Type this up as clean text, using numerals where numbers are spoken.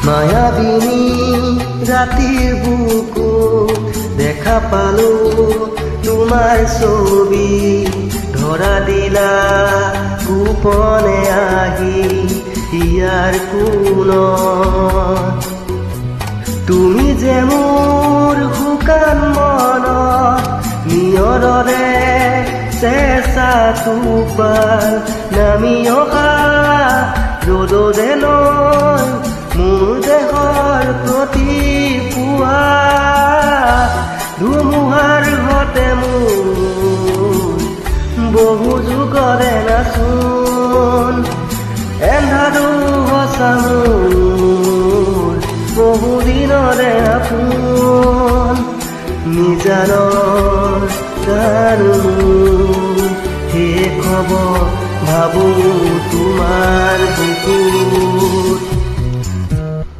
মায়াবিনী ৰাতিৰ বুকুত দেখা পালো তোমাৰ ছবি ধৰা দিলা গোপনে আহি ইয়াৰ কোণত তুমি যে মোৰ শুকান মনত নিয়ৰৰে চেঁচা টোপাল নামি অহা ৰ'দে নয় মোৰ দেহৰ প্ৰতি পুৱা ধুমুহাৰ ঘটে মোৰ বহু যুগৰে নাচোন এন্ধাৰো সঁচা মোৰ বহু দিনৰে আপোন নিজানৰ জানো শেষ হ'ব ভাবো তোমাৰ